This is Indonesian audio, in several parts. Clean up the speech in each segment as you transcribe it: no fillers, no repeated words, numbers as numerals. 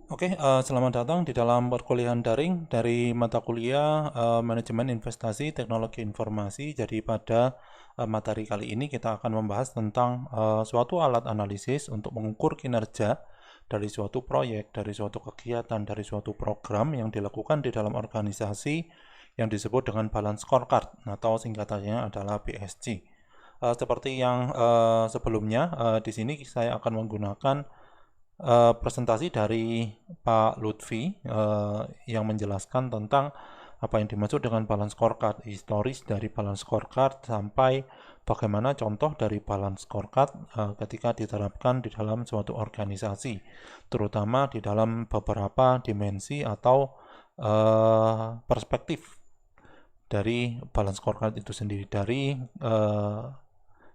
Selamat datang di dalam perkuliahan daring dari mata kuliah Manajemen Investasi Teknologi Informasi. Jadi pada materi kali ini kita akan membahas tentang suatu alat analisis untuk mengukur kinerja dari suatu proyek, dari suatu kegiatan, dari suatu program yang dilakukan di dalam organisasi yang disebut dengan balance scorecard atau singkatannya adalah BSC. Seperti yang sebelumnya, di sini saya akan menggunakan presentasi dari Pak Lutfi yang menjelaskan tentang apa yang dimaksud dengan balance scorecard, historis dari balance scorecard sampai bagaimana contoh dari balance scorecard ketika diterapkan di dalam suatu organisasi, terutama di dalam beberapa dimensi atau perspektif dari balance scorecard itu sendiri, dari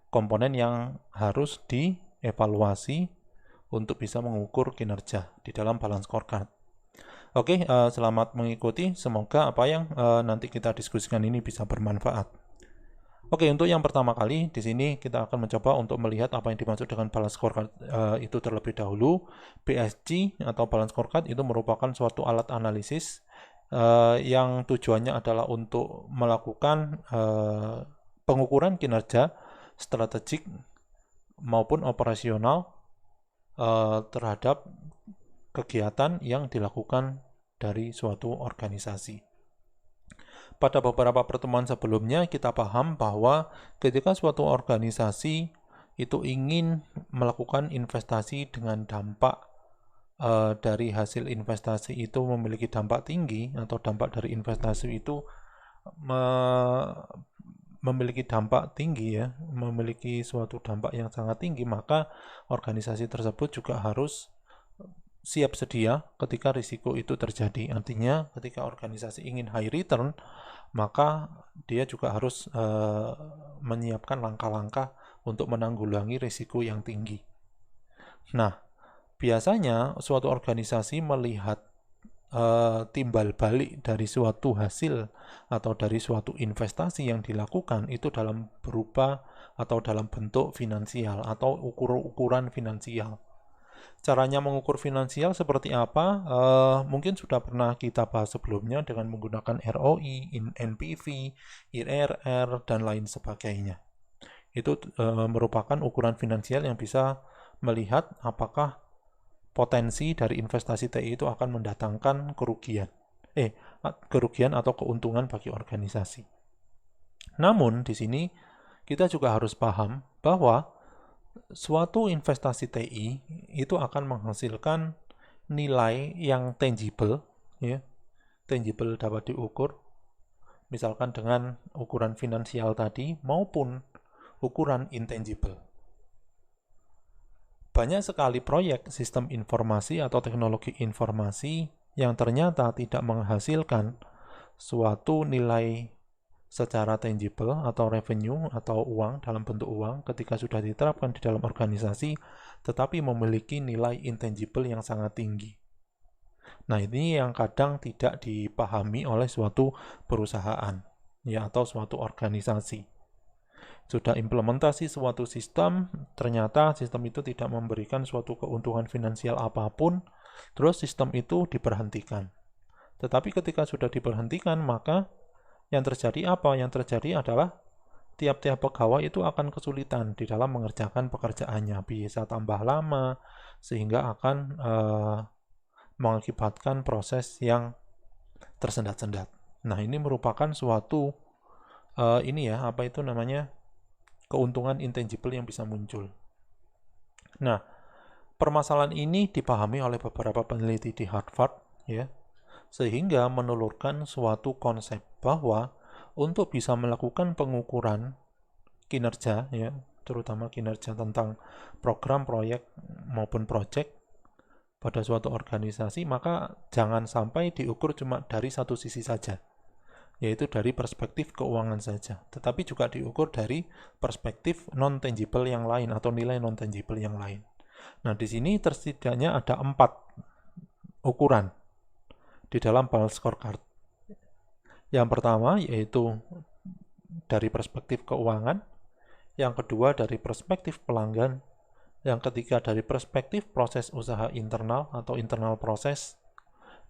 komponen yang harus dievaluasi untuk bisa mengukur kinerja di dalam balance scorecard. Selamat mengikuti. Semoga apa yang nanti kita diskusikan ini bisa bermanfaat. Untuk yang pertama kali di sini kita akan mencoba untuk melihat apa yang dimaksud dengan balance scorecard itu terlebih dahulu. BSC atau balance scorecard itu merupakan suatu alat analisis yang tujuannya adalah untuk melakukan pengukuran kinerja strategik maupun operasional terhadap kegiatan yang dilakukan dari suatu organisasi. Pada beberapa pertemuan sebelumnya kita paham bahwa ketika suatu organisasi itu ingin melakukan investasi dengan dampak dari hasil investasi itu memiliki dampak tinggi atau dampak dari investasi itu memiliki dampak tinggi ya, memiliki suatu dampak yang sangat tinggi, maka organisasi tersebut juga harus siap sedia ketika risiko itu terjadi. Artinya ketika organisasi ingin high return, maka dia juga harus menyiapkan langkah-langkah untuk menanggulangi risiko yang tinggi. Nah, biasanya suatu organisasi melihat timbal balik dari suatu hasil atau dari suatu investasi yang dilakukan itu dalam berupa atau dalam bentuk finansial atau ukuran finansial. Caranya mengukur finansial seperti apa? Mungkin sudah pernah kita bahas sebelumnya dengan menggunakan ROI, NPV, IRR, dan lain sebagainya. Itu merupakan ukuran finansial yang bisa melihat apakah potensi dari investasi TI itu akan mendatangkan kerugian atau keuntungan bagi organisasi. Namun di sini kita juga harus paham bahwa suatu investasi TI itu akan menghasilkan nilai yang tangible, ya, tangible dapat diukur, misalkan dengan ukuran finansial tadi maupun ukuran intangible. Banyak sekali proyek sistem informasi atau teknologi informasi yang ternyata tidak menghasilkan suatu nilai secara tangible atau revenue atau uang dalam bentuk uang ketika sudah diterapkan di dalam organisasi, tetapi memiliki nilai intangible yang sangat tinggi. Nah, ini yang kadang tidak dipahami oleh suatu perusahaan ya atau suatu organisasi. Sudah implementasi suatu sistem, ternyata sistem itu tidak memberikan suatu keuntungan finansial apapun, terus sistem itu diberhentikan. Tetapi ketika sudah diberhentikan, maka yang terjadi apa? Yang terjadi adalah tiap-tiap pegawai itu akan kesulitan di dalam mengerjakan pekerjaannya, bisa tambah lama, sehingga akan mengakibatkan proses yang tersendat-sendat. Nah, ini merupakan suatu keuntungan intangible yang bisa muncul. Nah, permasalahan ini dipahami oleh beberapa peneliti di Harvard, ya, sehingga menelurkan suatu konsep bahwa untuk bisa melakukan pengukuran kinerja, ya, terutama kinerja tentang program, proyek maupun project pada suatu organisasi, maka jangan sampai diukur cuma dari satu sisi saja, yaitu dari perspektif keuangan saja, tetapi juga diukur dari perspektif non-tangible yang lain atau nilai non-tangible yang lain. Nah, di sini tersetidaknya ada 4 ukuran di dalam balance scorecard. Yang pertama yaitu dari perspektif keuangan, yang kedua dari perspektif pelanggan, Yang ketiga dari perspektif proses usaha internal atau internal proses.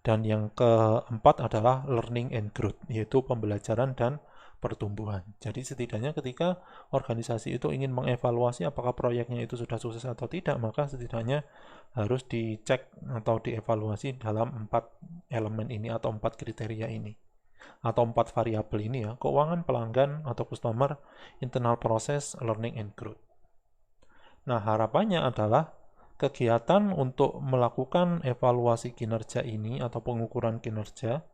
Dan yang keempat adalah learning and growth, yaitu pembelajaran dan pertumbuhan. Jadi setidaknya ketika organisasi itu ingin mengevaluasi apakah proyeknya itu sudah sukses atau tidak, maka setidaknya harus dicek atau dievaluasi dalam 4 elemen ini atau 4 kriteria ini atau 4 variabel ini ya: keuangan, pelanggan atau customer, internal process, learning and growth. Nah, harapannya adalah kegiatan untuk melakukan evaluasi kinerja ini atau pengukuran kinerja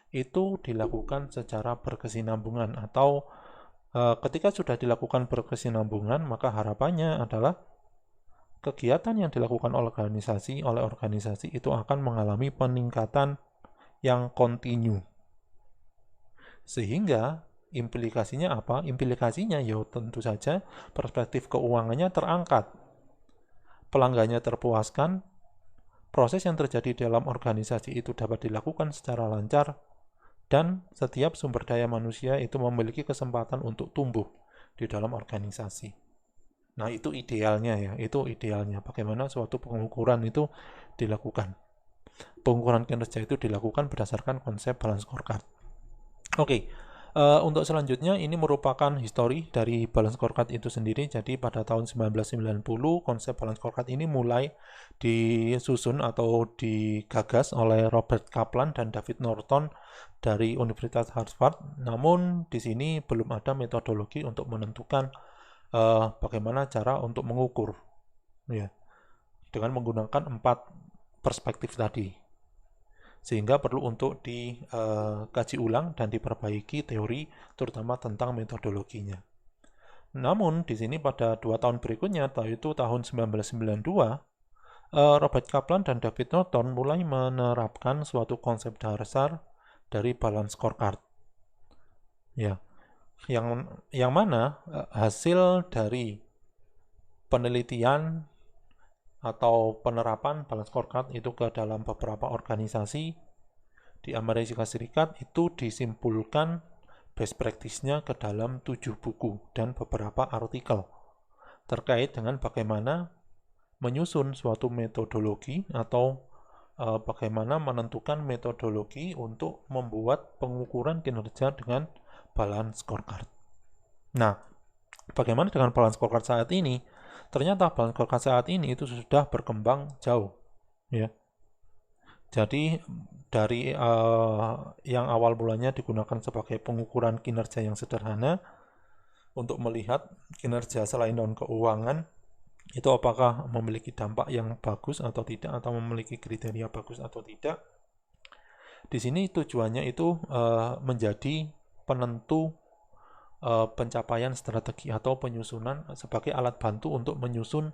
itu dilakukan secara berkesinambungan, atau ketika sudah dilakukan berkesinambungan, maka harapannya adalah kegiatan yang dilakukan oleh organisasi itu akan mengalami peningkatan yang kontinu. Sehingga implikasinya apa? Implikasinya ya tentu saja perspektif keuangannya terangkat, pelanggannya terpuaskan, proses yang terjadi dalam organisasi itu dapat dilakukan secara lancar, dan setiap sumber daya manusia itu memiliki kesempatan untuk tumbuh di dalam organisasi. Nah, itu idealnya ya, itu idealnya. Bagaimana suatu pengukuran itu dilakukan. Pengukuran kinerja itu dilakukan berdasarkan konsep balance scorecard. Oke. Untuk selanjutnya, ini merupakan histori dari balance scorecard itu sendiri. Jadi pada tahun 1990 konsep balance scorecard ini mulai disusun atau digagas oleh Robert Kaplan dan David Norton dari Universitas Harvard. Namun di sini belum ada metodologi untuk menentukan bagaimana cara untuk mengukur, ya, dengan menggunakan 4 perspektif tadi. Sehingga perlu untuk dikaji ulang dan diperbaiki teori, terutama tentang metodologinya. Namun di sini pada 2 tahun berikutnya, yaitu tahun 1992, Robert Kaplan dan David Norton mulai menerapkan suatu konsep dasar dari balance scorecard. Ya, yang mana hasil dari penelitian atau penerapan balance scorecard itu ke dalam beberapa organisasi di Amerika Serikat itu disimpulkan best practice-nya ke dalam 7 buku dan beberapa artikel terkait dengan bagaimana menyusun suatu metodologi atau bagaimana menentukan metodologi untuk membuat pengukuran kinerja dengan balance scorecard. Nah, bagaimana dengan balance scorecard saat ini? Ternyata balance scorecard saat ini itu sudah berkembang jauh, ya. Jadi dari yang awal mulanya digunakan sebagai pengukuran kinerja yang sederhana untuk melihat kinerja selain non keuangan itu apakah memiliki dampak yang bagus atau tidak, atau memiliki kriteria bagus atau tidak. Di sini tujuannya itu menjadi penentu pencapaian strategi atau penyusunan sebagai alat bantu untuk menyusun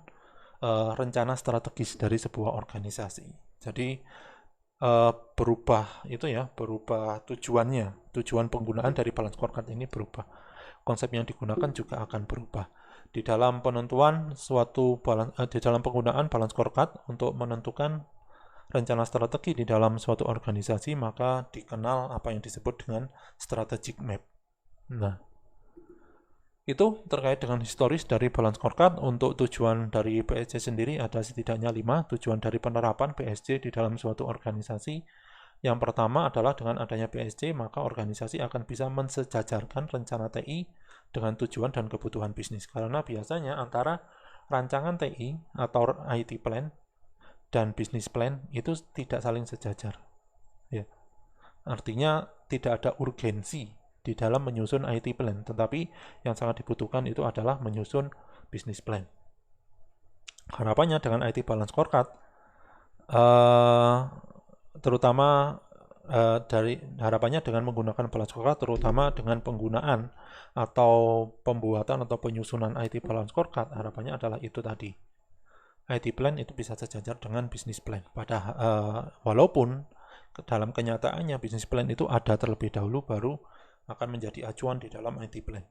rencana strategis dari sebuah organisasi. Jadi berubah tujuannya, tujuan penggunaan dari balance scorecard ini berubah. Konsep yang digunakan juga akan berubah. Di dalam penentuan di dalam penggunaan balance scorecard untuk menentukan rencana strategi di dalam suatu organisasi, maka dikenal apa yang disebut dengan strategic map. Nah, itu terkait dengan historis dari balance scorecard. Untuk tujuan dari BSC sendiri ada setidaknya 5 tujuan dari penerapan BSC di dalam suatu organisasi. Yang pertama adalah dengan adanya BSC, maka organisasi akan bisa mensejajarkan rencana TI dengan tujuan dan kebutuhan bisnis. Karena biasanya antara rancangan TI atau IT plan dan bisnis plan itu tidak saling sejajar. Ya. Artinya tidak ada urgensi di dalam menyusun IT plan, tetapi yang sangat dibutuhkan itu adalah menyusun bisnis plan. Harapannya dengan IT balance scorecard, terutama dari harapannya dengan menggunakan balance scorecard, terutama dengan penggunaan atau pembuatan atau penyusunan IT balance scorecard, harapannya adalah itu tadi. IT plan itu bisa sejajar dengan bisnis plan. Walaupun dalam kenyataannya bisnis plan itu ada terlebih dahulu baru akan menjadi acuan di dalam IT plan.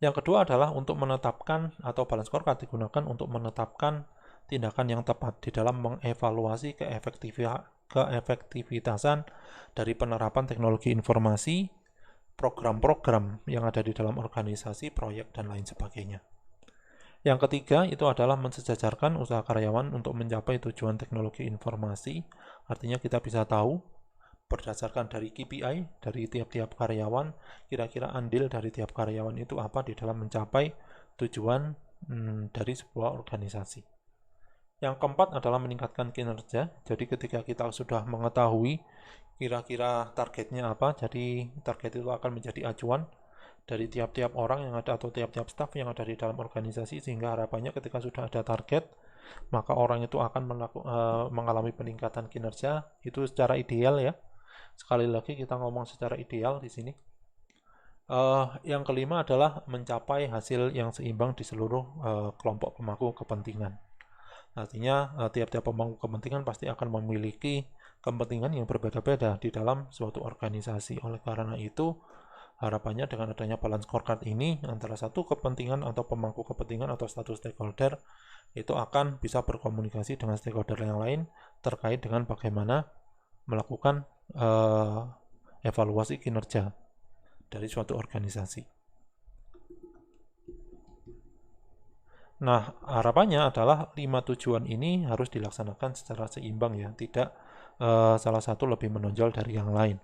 Yang kedua adalah untuk menetapkan, atau balance scorecard digunakan untuk menetapkan tindakan yang tepat di dalam mengevaluasi keefektivitasan dari penerapan teknologi informasi, program-program yang ada di dalam organisasi, proyek, dan lain sebagainya. Yang ketiga itu adalah mensejajarkan usaha karyawan untuk mencapai tujuan teknologi informasi. Artinya kita bisa tahu berdasarkan dari KPI dari tiap-tiap karyawan, kira-kira andil dari tiap karyawan itu apa di dalam mencapai tujuan dari sebuah organisasi. Yang keempat adalah meningkatkan kinerja. Jadi ketika kita sudah mengetahui kira-kira targetnya apa, jadi target itu akan menjadi acuan dari tiap-tiap orang yang ada atau tiap-tiap staff yang ada di dalam organisasi, sehingga harapannya ketika sudah ada target maka orang itu akan mengalami peningkatan kinerja. Itu secara ideal ya. Sekali lagi kita ngomong secara ideal di sini. Yang kelima adalah mencapai hasil yang seimbang di seluruh kelompok pemangku kepentingan. Artinya tiap-tiap pemangku kepentingan pasti akan memiliki kepentingan yang berbeda-beda di dalam suatu organisasi. Oleh karena itu harapannya dengan adanya balance scorecard ini antara satu kepentingan atau pemangku kepentingan atau status stakeholder itu akan bisa berkomunikasi dengan stakeholder yang lain terkait dengan bagaimana melakukan evaluasi kinerja dari suatu organisasi. Nah, harapannya adalah 5 tujuan ini harus dilaksanakan secara seimbang ya, tidak salah satu lebih menonjol dari yang lain.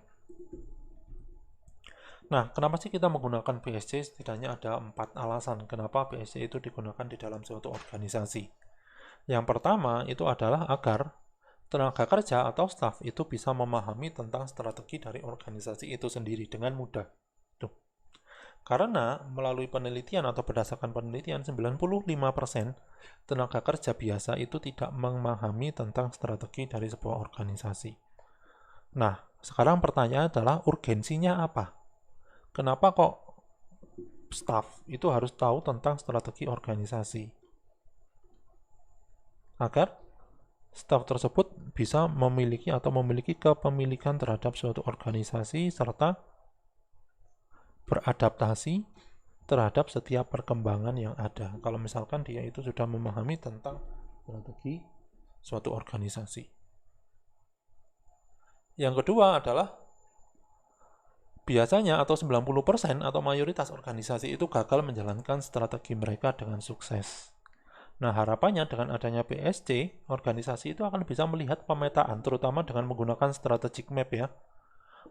Nah, kenapa sih kita menggunakan BSC? Setidaknya ada 4 alasan kenapa BSC itu digunakan di dalam suatu organisasi. Yang pertama itu adalah agar tenaga kerja atau staff itu bisa memahami tentang strategi dari organisasi itu sendiri dengan mudah. Tuh. Karena melalui penelitian atau berdasarkan penelitian 95% tenaga kerja biasa itu tidak memahami tentang strategi dari sebuah organisasi. Nah, sekarang pertanyaan adalah urgensinya apa? Kenapa kok staff itu harus tahu tentang strategi organisasi? Agar staff tersebut bisa memiliki kepemilikan terhadap suatu organisasi serta beradaptasi terhadap setiap perkembangan yang ada. Kalau misalkan dia itu sudah memahami tentang strategi suatu organisasi. Yang kedua adalah biasanya atau 90% atau mayoritas organisasi itu gagal menjalankan strategi mereka dengan sukses. Nah, harapannya dengan adanya BSC, organisasi itu akan bisa melihat pemetaan, terutama dengan menggunakan strategic map ya.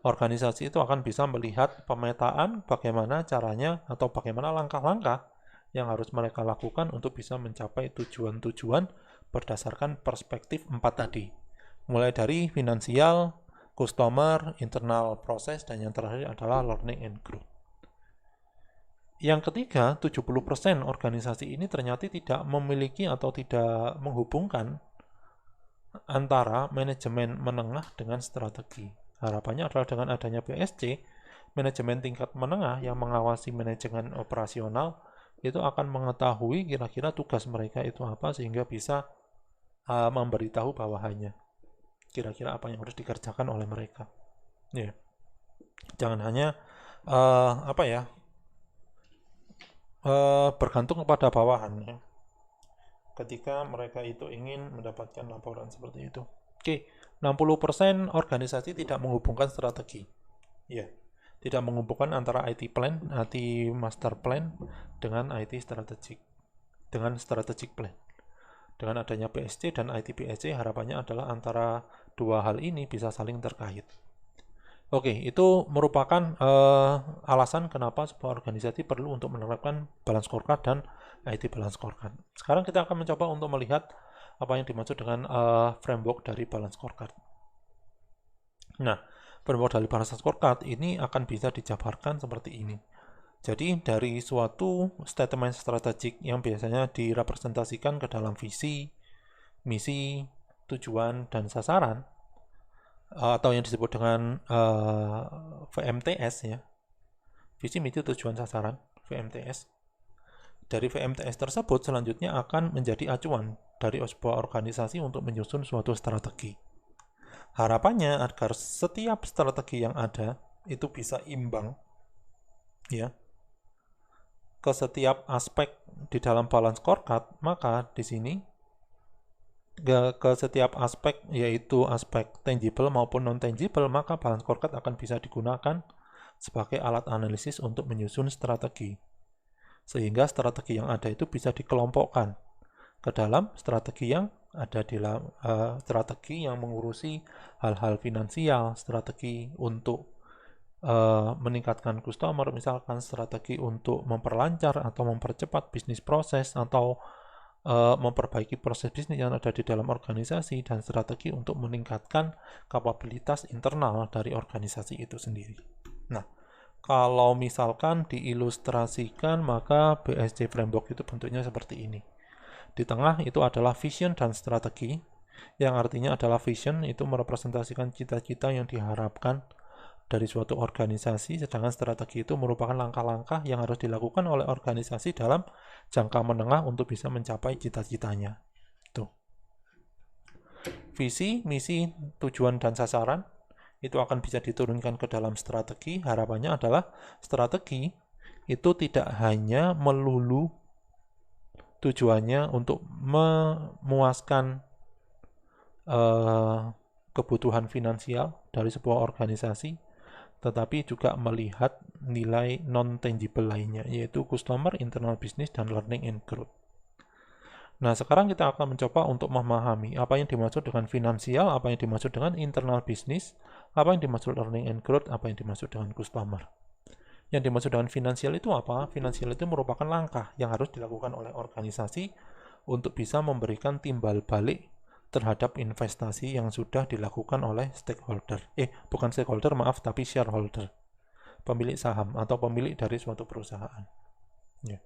Organisasi itu akan bisa melihat pemetaan bagaimana caranya atau bagaimana langkah-langkah yang harus mereka lakukan untuk bisa mencapai tujuan-tujuan berdasarkan perspektif 4 tadi. Mulai dari finansial, customer, internal proses, dan yang terakhir adalah learning and growth. Yang ketiga, 70% organisasi ini ternyata tidak memiliki atau tidak menghubungkan antara manajemen menengah dengan strategi. Harapannya adalah dengan adanya BSC, manajemen tingkat menengah yang mengawasi manajemen operasional itu akan mengetahui kira-kira tugas mereka itu apa sehingga bisa memberitahu bawahannya kira-kira apa yang harus dikerjakan oleh mereka. Ya. Jangan hanya bergantung kepada bawahan ya. Ketika mereka itu ingin mendapatkan laporan seperti itu. Oke, 60% organisasi tidak menghubungkan strategi. Ya. Tidak menghubungkan antara IT plan, IT master plan dengan IT strategic. Dengan strategic plan. Dengan adanya BSC dan IT BSC harapannya adalah antara dua hal ini bisa saling terkait. Oke, itu merupakan alasan kenapa sebuah organisasi perlu untuk menerapkan balance scorecard dan IT balance scorecard. Sekarang kita akan mencoba untuk melihat apa yang dimaksud dengan framework dari balance scorecard. Nah, framework dari balance scorecard ini akan bisa dijabarkan seperti ini. Jadi dari suatu statement strategik yang biasanya direpresentasikan ke dalam visi, misi, tujuan, dan sasaran, atau yang disebut dengan VMTS ya, visi, misi, tujuan, sasaran, VMTS. Dari VMTS tersebut selanjutnya akan menjadi acuan dari sebuah organisasi untuk menyusun suatu strategi. Harapannya agar setiap strategi yang ada itu bisa imbang ya ke setiap aspek di dalam balance scorecard, maka di sini ke setiap aspek yaitu aspek tangible maupun non-tangible, maka balance scorecard akan bisa digunakan sebagai alat analisis untuk menyusun strategi. Sehingga strategi yang ada itu bisa dikelompokkan ke dalam strategi yang ada di dalam strategi yang mengurusi hal-hal finansial, strategi untuk meningkatkan customer, misalkan strategi untuk memperlancar atau mempercepat bisnis proses atau memperbaiki proses bisnis yang ada di dalam organisasi, dan strategi untuk meningkatkan kapabilitas internal dari organisasi itu sendiri. Nah, kalau misalkan diilustrasikan, maka BSC Framework itu bentuknya seperti ini. Di tengah itu adalah vision dan strategi, yang artinya adalah vision itu merepresentasikan cita-cita yang diharapkan dari suatu organisasi, sedangkan strategi itu merupakan langkah-langkah yang harus dilakukan oleh organisasi dalam jangka menengah untuk bisa mencapai cita-citanya. Tuh. Visi, misi, tujuan, dan sasaran itu akan bisa diturunkan ke dalam strategi. Harapannya adalah strategi itu tidak hanya melulu tujuannya untuk memuaskan kebutuhan finansial dari sebuah organisasi, tetapi juga melihat nilai non-tangible lainnya, yaitu customer, internal business, dan learning and growth. Nah, sekarang kita akan mencoba untuk memahami apa yang dimaksud dengan finansial, apa yang dimaksud dengan internal business, apa yang dimaksud learning and growth, apa yang dimaksud dengan customer. Yang dimaksud dengan finansial itu apa? Finansial itu merupakan langkah yang harus dilakukan oleh organisasi untuk bisa memberikan timbal balik terhadap investasi yang sudah dilakukan oleh stakeholder. Bukan stakeholder, maaf, tapi shareholder. Pemilik saham atau pemilik dari suatu perusahaan. Ya.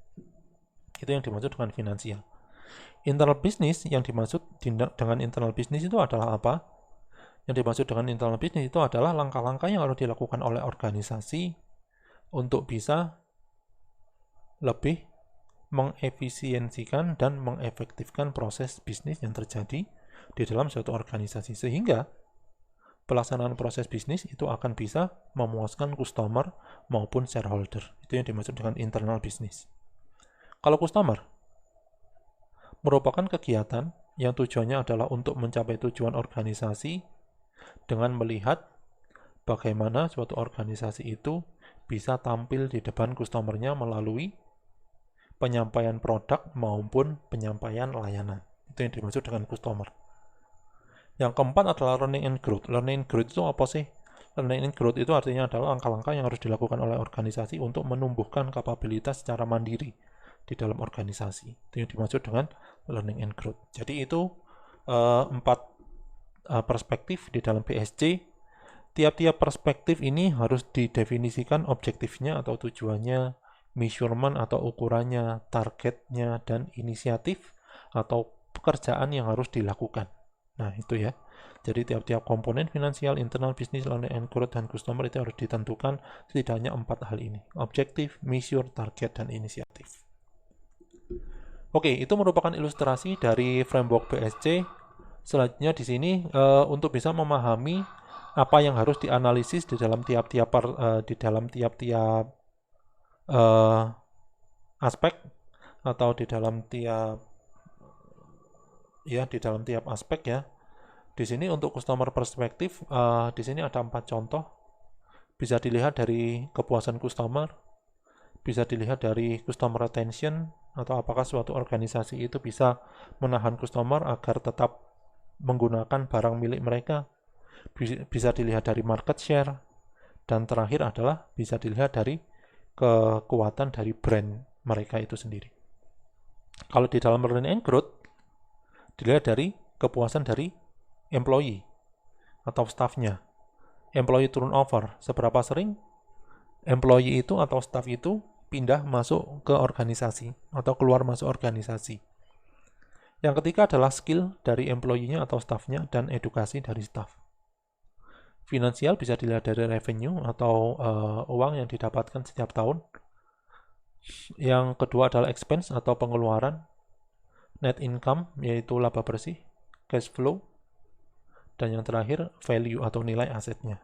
Itu yang dimaksud dengan finansial. Internal business, yang dimaksud dengan internal business itu adalah apa? Yang dimaksud dengan internal business itu adalah langkah-langkah yang harus dilakukan oleh organisasi untuk bisa lebih mengefisiensikan dan mengefektifkan proses bisnis yang terjadi di dalam suatu organisasi, sehingga pelaksanaan proses bisnis itu akan bisa memuaskan customer maupun shareholder. Itu yang dimaksud dengan internal business. Kalau customer merupakan kegiatan yang tujuannya adalah untuk mencapai tujuan organisasi dengan melihat bagaimana suatu organisasi itu bisa tampil di depan customer-nya melalui penyampaian produk maupun penyampaian layanan. Itu yang dimaksud dengan customer. Yang keempat adalah learning and growth. Learning and growth itu apa sih? Learning and growth itu artinya adalah langkah-langkah yang harus dilakukan oleh organisasi untuk menumbuhkan kapabilitas secara mandiri di dalam organisasi. Itu yang dimaksud dengan learning and growth. Jadi itu 4 perspektif di dalam BSC. Tiap-tiap perspektif ini harus didefinisikan objektifnya atau tujuannya, measurement atau ukurannya, targetnya, dan inisiatif atau pekerjaan yang harus dilakukan. Nah, itu ya. Jadi tiap-tiap komponen finansial, internal business, learning and growth, dan customer itu harus ditentukan setidaknya 4 hal ini. Objektif, measure, target, dan inisiatif. Oke, itu merupakan ilustrasi dari framework BSC. Selanjutnya di sini untuk bisa memahami apa yang harus dianalisis di dalam tiap-tiap aspek atau di dalam tiap aspek ya. Di sini untuk customer perspektif, di sini ada 4 contoh. Bisa dilihat dari kepuasan customer, bisa dilihat dari customer retention, atau apakah suatu organisasi itu bisa menahan customer agar tetap menggunakan barang milik mereka. Bisa dilihat dari market share, dan terakhir adalah bisa dilihat dari kekuatan dari brand mereka itu sendiri. Kalau di dalam learning and growth, dilihat dari kepuasan dari employee atau staffnya. Employee turnover, seberapa sering employee itu atau staff itu pindah masuk ke organisasi atau keluar masuk organisasi. Yang ketiga adalah skill dari employee-nya atau staffnya dan edukasi dari staff. Finansial bisa dilihat dari revenue atau uang yang didapatkan setiap tahun. Yang kedua adalah expense atau pengeluaran. Net income yaitu laba bersih, cash flow, dan yang terakhir value atau nilai asetnya.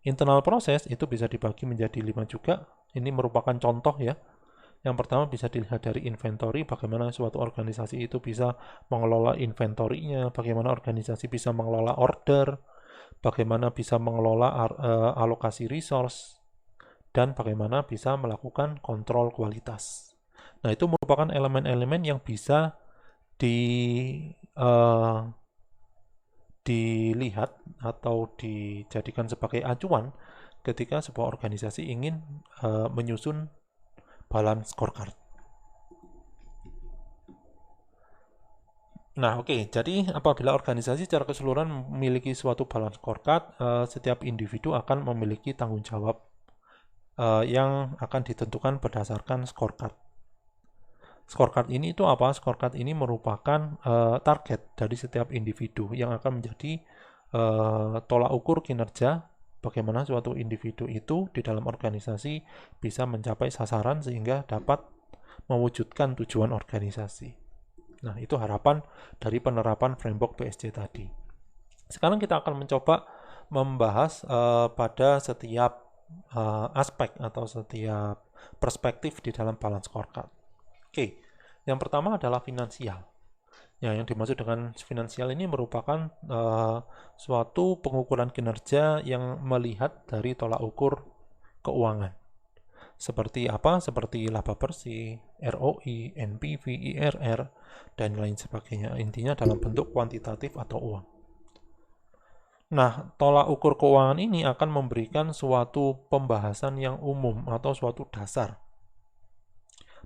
Internal proses itu bisa dibagi menjadi 5 juga. Ini merupakan contoh ya. Yang pertama bisa dilihat dari inventory, bagaimana suatu organisasi itu bisa mengelola inventory-nya, bagaimana organisasi bisa mengelola order, bagaimana bisa mengelola alokasi resource, dan bagaimana bisa melakukan kontrol kualitas. Nah, itu merupakan elemen-elemen yang bisa dilihat atau dijadikan sebagai acuan ketika sebuah organisasi ingin menyusun balance scorecard. Nah, oke. Jadi apabila organisasi secara keseluruhan memiliki suatu balance scorecard, setiap individu akan memiliki tanggung jawab yang akan ditentukan berdasarkan scorecard. Scorecard ini itu apa? Scorecard ini merupakan target dari setiap individu yang akan menjadi tolak ukur kinerja bagaimana suatu individu itu di dalam organisasi bisa mencapai sasaran sehingga dapat mewujudkan tujuan organisasi. Nah, itu harapan dari penerapan framework BSC tadi. Sekarang kita akan mencoba membahas pada setiap aspek atau setiap perspektif di dalam balance scorecard. Oke, yang pertama adalah finansial. Ya, yang dimaksud dengan finansial ini merupakan suatu pengukuran kinerja yang melihat dari tolak ukur keuangan. Seperti apa? Seperti laba bersih, ROI, NPV, IRR, dan lain sebagainya. Intinya dalam bentuk kuantitatif atau uang. Nah, tolak ukur keuangan ini akan memberikan suatu pembahasan yang umum atau suatu dasar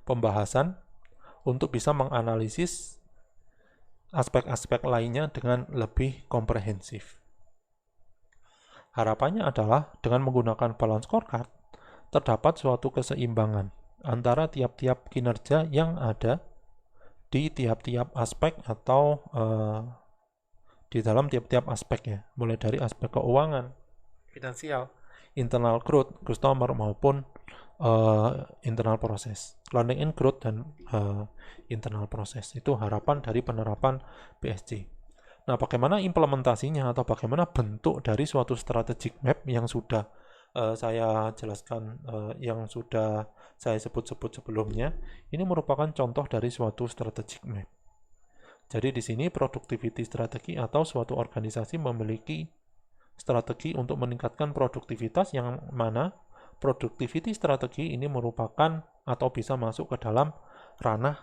pembahasan untuk bisa menganalisis aspek-aspek lainnya dengan lebih komprehensif. Harapannya adalah dengan menggunakan balance scorecard, terdapat suatu keseimbangan antara tiap-tiap kinerja yang ada di tiap-tiap aspek atau di dalam tiap-tiap aspek ya, mulai dari aspek keuangan, finansial, internal growth, customer maupun internal proses, learning and growth dan internal proses. Itu harapan dari penerapan BSC. Nah, bagaimana implementasinya atau bagaimana bentuk dari suatu strategic map yang sudah saya jelaskan, yang sudah saya sebut-sebut sebelumnya, ini merupakan contoh dari suatu strategic map. Jadi di sini productivity strategi atau suatu organisasi memiliki strategi untuk meningkatkan produktivitas yang mana productivity strategi ini merupakan atau bisa masuk ke dalam ranah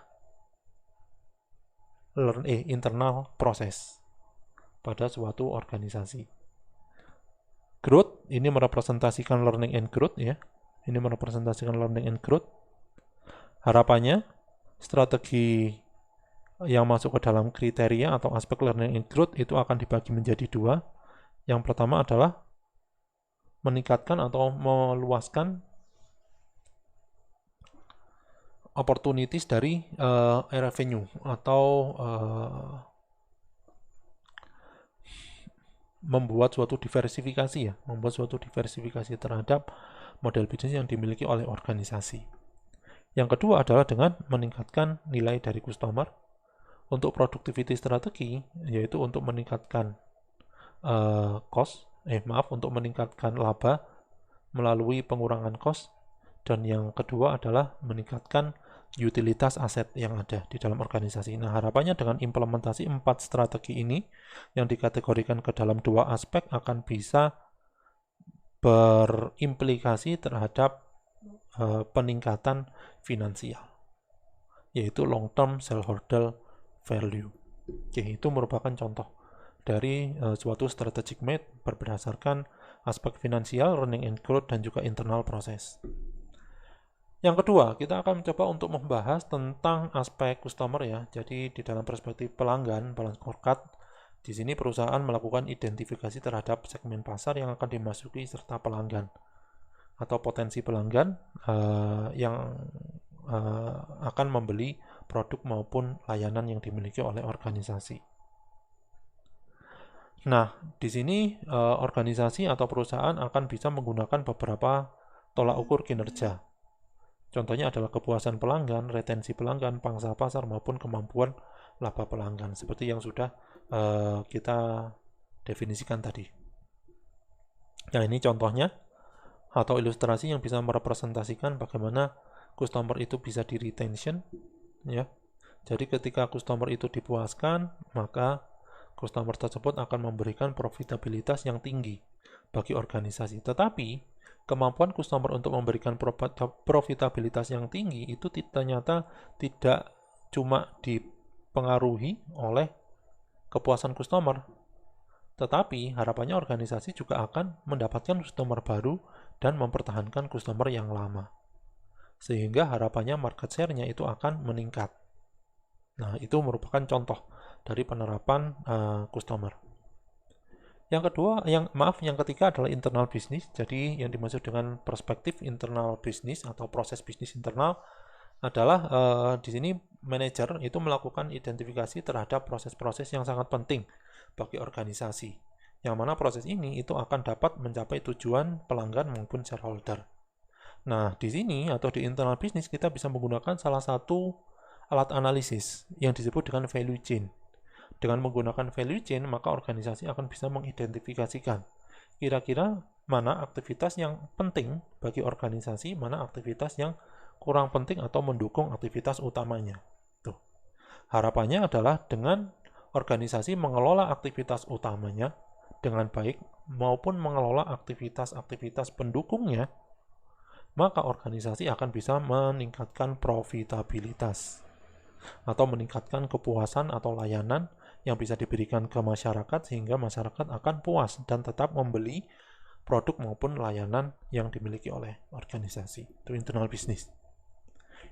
internal proses pada suatu organisasi. Growth ini merepresentasikan learning and growth ya. Ini merepresentasikan learning and growth. Harapannya strategi yang masuk ke dalam kriteria atau aspek learning and growth itu akan dibagi menjadi dua. Yang pertama adalah meningkatkan atau meluaskan opportunities dari revenue atau membuat suatu diversifikasi terhadap model bisnis yang dimiliki oleh organisasi. Yang kedua adalah dengan meningkatkan nilai dari customer. Untuk productivity strategi, yaitu untuk meningkatkan untuk meningkatkan laba melalui pengurangan cost. Dan yang kedua adalah meningkatkan utilitas aset yang ada di dalam organisasi. Nah, harapannya dengan implementasi 4 strategi ini yang dikategorikan ke dalam 2 aspek akan bisa berimplikasi terhadap peningkatan finansial, yaitu long term shareholder value. Oke, itu merupakan contoh dari suatu strategic map berdasarkan aspek finansial, learning and growth, dan juga internal proses. Yang kedua, kita akan mencoba untuk membahas tentang aspek customer ya. Jadi di dalam perspektif pelanggan, balance scorecard, di sini perusahaan melakukan identifikasi terhadap segmen pasar yang akan dimasuki serta pelanggan atau potensi pelanggan yang akan membeli produk maupun layanan yang dimiliki oleh organisasi. Nah, di sini organisasi atau perusahaan akan bisa menggunakan beberapa tolak ukur kinerja. Contohnya adalah kepuasan pelanggan, retensi pelanggan, pangsa pasar, maupun kemampuan laba pelanggan, seperti yang sudah kita definisikan tadi. Nah, ini contohnya atau ilustrasi yang bisa merepresentasikan bagaimana customer itu bisa di retention, ya. Jadi ketika customer itu dipuaskan, maka customer tersebut akan memberikan profitabilitas yang tinggi bagi organisasi. Tetapi kemampuan customer untuk memberikan profitabilitas yang tinggi itu ternyata tidak cuma dipengaruhi oleh kepuasan customer, tetapi harapannya organisasi juga akan mendapatkan customer baru dan mempertahankan customer yang lama. Sehingga harapannya market share-nya itu akan meningkat. Nah, itu merupakan contoh dari penerapan customer. Yang kedua, yang ketiga adalah internal bisnis. Jadi yang dimaksud dengan perspektif internal bisnis atau proses bisnis internal adalah di sini manajer itu melakukan identifikasi terhadap proses-proses yang sangat penting bagi organisasi. Yang mana proses ini itu akan dapat mencapai tujuan pelanggan maupun shareholder. Nah, di sini atau di internal bisnis kita bisa menggunakan salah satu alat analisis yang disebut dengan value chain. Dengan menggunakan value chain, maka organisasi akan bisa mengidentifikasikan kira-kira mana aktivitas yang penting bagi organisasi, mana aktivitas yang kurang penting atau mendukung aktivitas utamanya. Tuh. Harapannya adalah dengan organisasi mengelola aktivitas utamanya dengan baik maupun mengelola aktivitas-aktivitas pendukungnya, maka organisasi akan bisa meningkatkan profitabilitas atau meningkatkan kepuasan atau layanan yang bisa diberikan ke masyarakat sehingga masyarakat akan puas dan tetap membeli produk maupun layanan yang dimiliki oleh organisasi. Itu internal bisnis.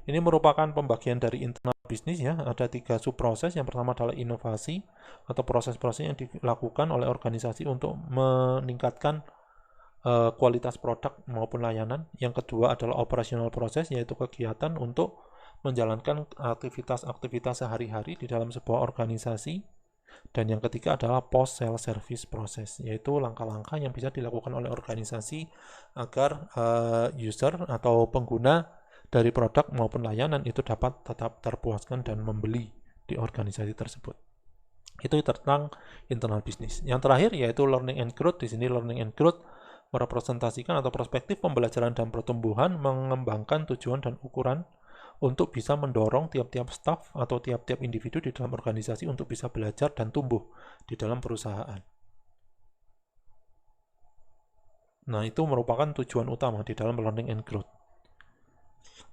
Ini merupakan pembagian dari internal bisnis ya. Ada 3 subproses. Yang pertama adalah inovasi atau proses-proses yang dilakukan oleh organisasi untuk meningkatkan kualitas produk maupun layanan. Yang kedua adalah operational proses, yaitu kegiatan untuk menjalankan aktivitas-aktivitas sehari-hari di dalam sebuah organisasi. Dan yang ketiga adalah post-sale service process, yaitu langkah-langkah yang bisa dilakukan oleh organisasi agar user atau pengguna dari produk maupun layanan itu dapat tetap terpuaskan dan membeli di organisasi tersebut. Itu tentang internal bisnis. Yang terakhir yaitu learning and growth. Di sini learning and growth merepresentasikan atau perspektif pembelajaran dan pertumbuhan, mengembangkan tujuan dan ukuran untuk bisa mendorong tiap-tiap staf atau tiap-tiap individu di dalam organisasi untuk bisa belajar dan tumbuh di dalam perusahaan. Nah, itu merupakan tujuan utama di dalam learning and growth.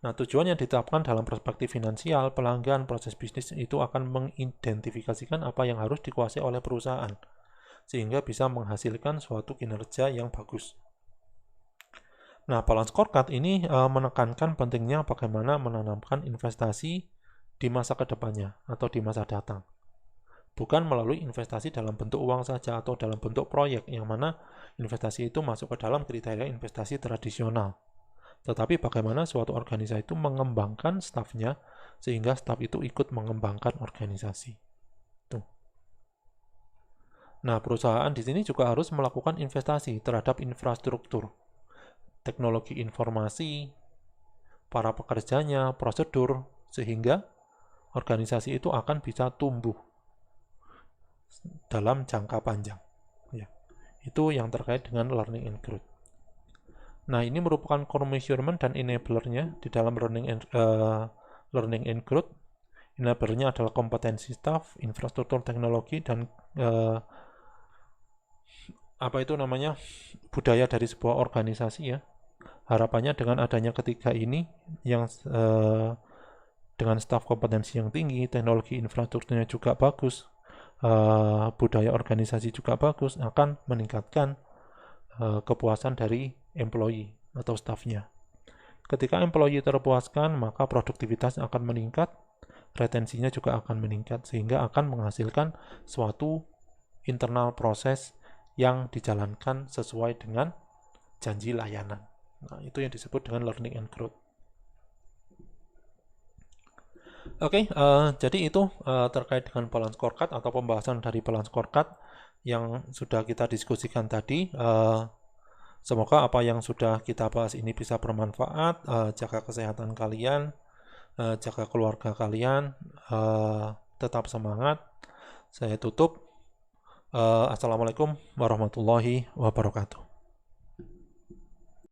Nah, tujuan yang ditetapkan dalam perspektif finansial, pelanggan, proses bisnis itu akan mengidentifikasikan apa yang harus dikuasai oleh perusahaan, sehingga bisa menghasilkan suatu kinerja yang bagus. Nah, balance scorecard ini menekankan pentingnya bagaimana menanamkan investasi di masa kedepannya atau di masa datang. Bukan melalui investasi dalam bentuk uang saja atau dalam bentuk proyek, yang mana investasi itu masuk ke dalam kriteria investasi tradisional. Tetapi bagaimana suatu organisasi itu mengembangkan stafnya sehingga staf itu ikut mengembangkan organisasi. Tuh. Nah, perusahaan di sini juga harus melakukan investasi terhadap infrastruktur, teknologi informasi, para pekerjanya, prosedur, sehingga organisasi itu akan bisa tumbuh dalam jangka panjang. Ya. Itu yang terkait dengan learning and growth. Nah, ini merupakan core measurement dan enabler-nya di dalam learning and growth. Enabler-nya adalah kompetensi staff, infrastruktur teknologi, dan budaya dari sebuah organisasi ya. Harapannya dengan adanya ketiga ini yang dengan staff kompetensi yang tinggi, teknologi infrastrukturnya juga bagus, budaya organisasi juga bagus, akan meningkatkan kepuasan dari employee atau staffnya. Ketika employee terpuaskan, maka produktivitas akan meningkat, retensinya juga akan meningkat, sehingga akan menghasilkan suatu internal proses yang dijalankan sesuai dengan janji layanan. Nah, itu yang disebut dengan learning and growth. Oke, jadi itu terkait dengan balance scorecard atau pembahasan dari balance scorecard yang sudah kita diskusikan tadi. Semoga apa yang sudah kita bahas ini bisa bermanfaat. Jaga kesehatan kalian, jaga keluarga kalian, tetap semangat. Saya tutup. Assalamualaikum warahmatullahi wabarakatuh.